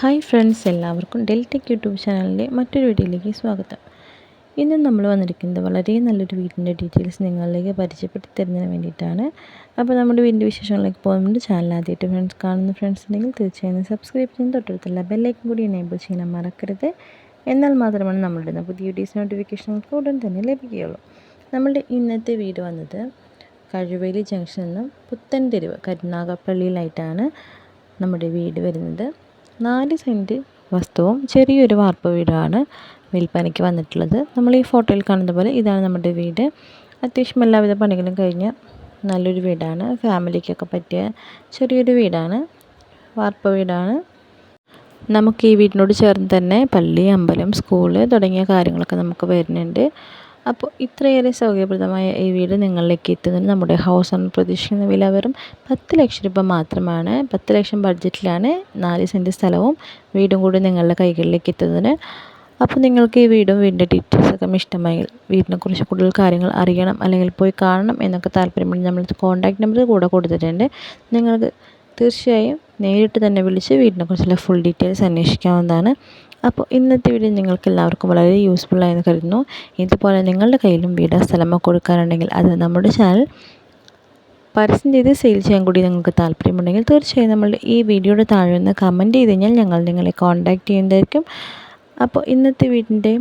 Hi friends, എല്ലാവർക്കും Deltech YouTube ചാനലിൻ്റെ മറ്റൊരു വീഡിയോയിലേക്ക് സ്വാഗതം. ഇന്ന് നമ്മൾ വന്നിരിക്കുന്നത് വളരെ നല്ലൊരു വീടിൻ്റെ ഡീറ്റെയിൽസ് നിങ്ങളിലേക്ക് പരിചയപ്പെടുത്തി തരുന്നതിന് വേണ്ടിയിട്ടാണ്. അപ്പോൾ നമ്മുടെ വീടിൻ്റെ വിശേഷങ്ങളിലേക്ക് പോകുന്നുണ്ട്. ചാനൽ ആദ്യമായിട്ട് കാണുന്ന ഫ്രണ്ട്സ് ഉണ്ടെങ്കിൽ തീർച്ചയായും സബ്സ്ക്രൈബ് ചെയ്യുന്ന തൊട്ടടുത്തുള്ള ബെല്ലൈക്കൻ കൂടി എനേബിൾ ചെയ്യാൻ മറക്കരുത്. എന്നാൽ മാത്രമാണ് നമ്മളുടെ പുതിയ വീഡിയോസ് നോട്ടിഫിക്കേഷനുകൾക്ക് ഉടൻ തന്നെ ലഭിക്കുകയുള്ളൂ. നമ്മളുടെ ഇന്നത്തെ വീട് വന്നത് കഴുവേലി ജംഗ്ഷനിൽ നിന്നും പുത്തൻതെരുവ് കരുനാഗപ്പള്ളിയിലായിട്ടാണ് നമ്മുടെ വീട് വരുന്നത്. 4 സെൻറ്റ് വസ്തുവും ചെറിയൊരു വാർപ്പ് വീടാണ് വിൽപ്പനയ്ക്ക് വന്നിട്ടുള്ളത്. നമ്മൾ ഈ ഫോട്ടോയിൽ കാണുന്ന പോലെ ഇതാണ് നമ്മുടെ വീട്. അത്യാവശ്യം എല്ലാവിധ പണികളും കഴിഞ്ഞ നല്ലൊരു വീടാണ്. ഫാമിലിക്കൊക്കെ പറ്റിയ ചെറിയൊരു വീടാണ്, വാർപ്പ് വീടാണ്. നമുക്ക് ഈ വീടിനോട് ചേർന്ന് തന്നെ പള്ളി, അമ്പലം, സ്കൂള് തുടങ്ങിയ കാര്യങ്ങളൊക്കെ നമുക്ക് വരുന്നുണ്ട്. അപ്പോൾ ഇത്രയേറെ സൗകര്യപ്രദമായ ഈ വീട് നിങ്ങളിലേക്ക് എത്തുന്നതിന് നമ്മുടെ ഹൗസ് ഓണർ പ്രതീക്ഷിക്കുന്ന വില വെറും 10 ലക്ഷം രൂപ മാത്രമാണ്. 10 ലക്ഷം ബഡ്ജറ്റിലാണ് 4 സെൻറ്റ് സ്ഥലവും വീടും കൂടി നിങ്ങളുടെ കൈകളിലേക്ക് എത്തുന്നതിന്. അപ്പോൾ നിങ്ങൾക്ക് ഈ വീടും വീടിൻ്റെ ഡീറ്റെയിൽസൊക്കെ ഇഷ്ടമായെങ്കിൽ, വീടിനെക്കുറിച്ച് കൂടുതൽ കാര്യങ്ങൾ അറിയണം അല്ലെങ്കിൽ പോയി കാണണം എന്നൊക്കെ താല്പര്യമുണ്ടെങ്കിൽ നമ്മൾ കോൺടാക്റ്റ് നമ്പർ കൂടെ കൊടുത്തിട്ടുണ്ട്. നിങ്ങൾക്ക് തീർച്ചയായും നേരിട്ട് തന്നെ വിളിച്ച് വീടിനെക്കുറിച്ചുള്ള ഫുൾ ഡീറ്റെയിൽസ് അന്വേഷിക്കാവുന്നതാണ്. അപ്പോൾ ഇന്നത്തെ വീഡിയോ നിങ്ങൾക്ക് എല്ലാവർക്കും വളരെ യൂസ്ഫുള്ളായെന്ന് കരുതുന്നു. ഇതുപോലെ നിങ്ങളുടെ കയ്യിലും വീടോ സ്ഥലമോ കൊടുക്കാനുണ്ടെങ്കിൽ അത് നമ്മുടെ ചാനൽ പരസ്യം ചെയ്ത് സെയിൽ ചെയ്യാൻ കൂടി നിങ്ങൾക്ക് താല്പര്യമുണ്ടെങ്കിൽ തീർച്ചയായും നമ്മളുടെ ഈ വീഡിയോയുടെ താഴെ നിന്ന് കമൻറ്റ് ചെയ്ത് കഴിഞ്ഞാൽ ഞങ്ങൾ നിങ്ങളെ കോൺടാക്റ്റ് ചെയ്യുന്നതായിരിക്കും. അപ്പോൾ ഇന്നത്തെ വീടിൻ്റെ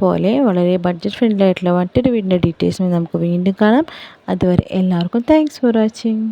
പോലെ വളരെ ബഡ്ജറ്റ് ഫ്രണ്ട്ലി ആയിട്ടുള്ള മറ്റൊരു വീടിൻ്റെ ഡീറ്റെയിൽസുമായി നമുക്ക് വീണ്ടും കാണാം. അതുവരെ എല്ലാവർക്കും താങ്ക്സ് ഫോർ വാച്ചിങ്.